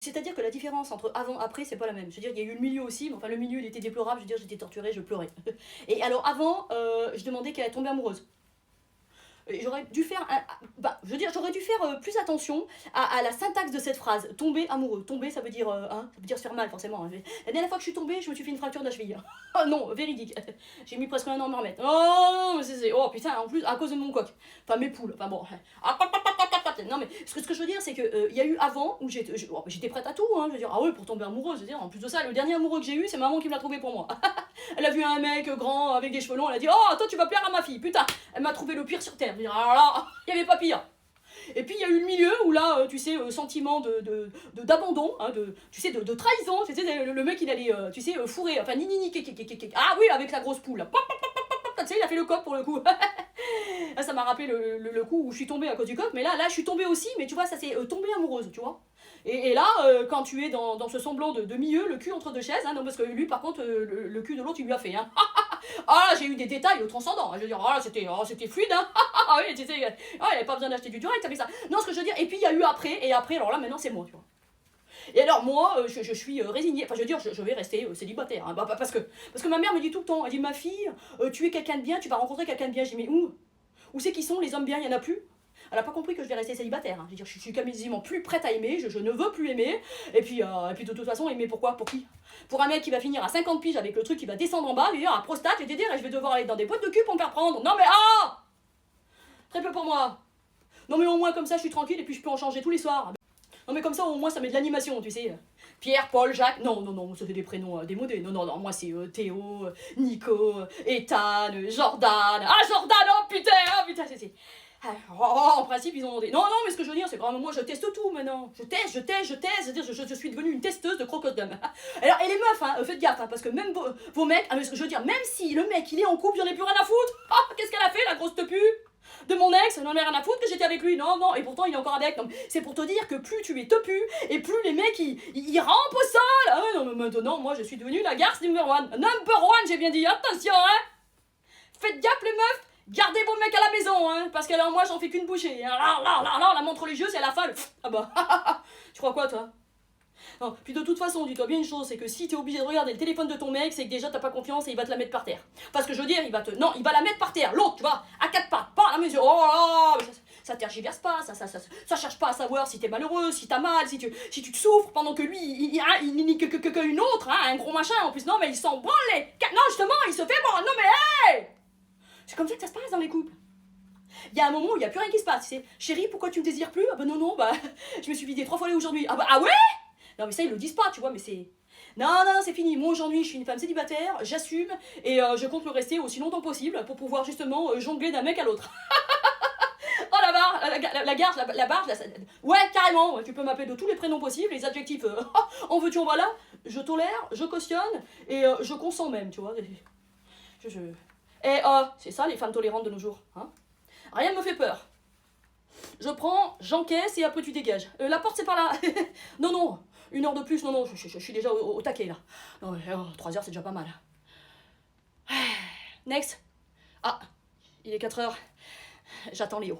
C'est-à-dire que la différence entre avant, après, c'est pas la même. Je veux dire, il y a eu le milieu aussi, mais enfin le milieu il était déplorable, je veux dire, j'étais torturée, je pleurais. Et alors avant, je demandais qu'elle tombe amoureuse. Et j'aurais dû faire je veux dire, j'aurais dû faire plus attention à la syntaxe de cette phrase. Tomber amoureux. Tomber, ça veut dire, ça veut dire se faire mal, forcément. Hein. La dernière fois que je suis tombée, je me suis fait une fracture de la cheville. Oh non, véridique. J'ai mis presque un an à me remettre. Oh, mais oh putain, en plus, à cause de mon coq. Enfin, mes poules. Enfin bon. Non, mais ce que je veux dire, c'est que y a eu avant où j'étais prête à tout. Hein, je veux dire, ah ouais, pour tomber amoureuse. Je veux dire, en plus de ça, le dernier amoureux que j'ai eu, c'est maman qui me l'a trouvé pour moi. Elle a vu un mec grand avec des cheveux longs, elle a dit, oh, toi tu vas plaire à ma fille. Putain, elle m'a trouvé le pire sur terre. Je veux dire, alors là, il n'y avait pas pire. Et puis il y a eu le milieu où là, tu sais, sentiment d'abandon, hein, tu sais, de trahison. Tu sais, le mec il allait, tu sais, fourrer, enfin, ah oui, avec la grosse poule. Tu sais, il a fait le coq pour le coup. Là, ça m'a rappelé le coup où je suis tombée à cause du coq, mais là je suis tombée aussi, mais tu vois, ça c'est tombée amoureuse, tu vois. Et là, quand tu es dans ce semblant de milieu, le cul entre deux chaises, hein, non, parce que lui, par contre, le cul de l'autre, il lui a fait. Hein. Ah là, j'ai eu des détails transcendants. Hein, je veux dire, ah là, c'était fluide. Hein. Ah oui, tu sais, il avait pas besoin d'acheter du direct, ça fait ça. Non, ce que je veux dire, et puis il y a eu après, et après, alors là, maintenant, c'est moi, tu vois. Et alors moi, je suis résignée, enfin je veux dire, je vais rester célibataire, hein, parce que ma mère me dit tout le temps, elle dit, ma fille, tu es quelqu'un de bien, tu vas rencontrer quelqu'un de bien. Je dis, mais où c'est qu'ils sont les hommes bien, il y en a plus. Elle n'a pas compris que je vais rester célibataire. Hein. Je veux dire, je suis quasiment plus prête à aimer, je ne veux plus aimer. Et puis de toute façon, aimer pourquoi? Pour qui? Pour un mec qui va finir à 50 piges avec le truc qui va descendre en bas, il va à prostate, et dire, je vais devoir aller dans des boîtes de cul pour me faire prendre. Non mais très peu pour moi. Non mais au moins comme ça, je suis tranquille et puis je peux en changer tous les soirs. Non mais comme ça, au moins, ça met de l'animation, tu sais. Pierre, Paul, Jacques. Non, ça c'est des prénoms démodés. Non, moi c'est Théo, Nico, Ethan, Jordan. Ah, Jordan, oh putain, c'est... en principe, ils ont demandé. Non, mais ce que je veux dire, c'est vraiment moi, je teste tout maintenant. Je teste. C'est-à-dire, je suis devenue une testeuse de crocodile. Alors, et les meufs, hein, faites gaffe, hein, parce que même vos mecs, je veux dire, même si le mec il est en couple, j'en ai plus rien à foutre. Ah, qu'est-ce qu'elle a fait, la grosse tepu de mon ex, j'en ai rien à foutre que j'étais avec lui, non, et pourtant il est encore avec. C'est pour te dire que plus tu es tepu, et plus les mecs ils rampent au sol. Ah ouais, non, mais maintenant, moi je suis devenue la garce number one. Number one, j'ai bien dit, attention, hein. Faites gaffe les meufs, gardez vos mecs à la maison, hein, parce que alors moi j'en fais qu'une bouchée. Là, la montre religieuse, c'est à la fin. Ah bah, tu crois quoi toi? Non, puis de toute façon, dis-toi bien une chose, c'est que si t'es obligé de regarder le téléphone de ton mec, c'est que déjà t'as pas confiance et il va te la mettre par terre. Parce que je veux dire, il va la mettre par terre, l'autre, tu vois, à quatre pattes, pas à la mesure. Oh là là, ça tergiverse pas, ça cherche pas à savoir si t'es malheureux, si t'as mal, si tu te souffres pendant que lui, il n'y que une autre, hein, un gros machin en plus. Non, mais il s'en branle non, justement, il se fait bon, non mais hey! C'est comme ça que ça se passe dans les couples. Il y a un moment où il n'y a plus rien qui se passe, tu sais. Chérie, pourquoi tu me désires plus? Ah bah non, je me suis vidé 3 fois aujourd'hui. Ah ouais? Non mais ça ils le disent pas, tu vois, mais c'est... Non, c'est fini. Moi aujourd'hui je suis une femme célibataire, j'assume et je compte le rester aussi longtemps possible pour pouvoir justement jongler d'un mec à l'autre. Oh la barre, la barre, ouais carrément, ouais, tu peux m'appeler de tous les prénoms possibles, les adjectifs, en veux-tu en voilà, je tolère, je cautionne et je consens même, tu vois. C'est ça les femmes tolérantes de nos jours, hein. Rien ne me fait peur. Je prends, j'encaisse et après tu dégages. La porte c'est par là. Non, 1 heure de plus, non, je suis déjà au taquet là. Non, 3 heures c'est déjà pas mal. Next. Ah, il est 4 heures. J'attends Léo.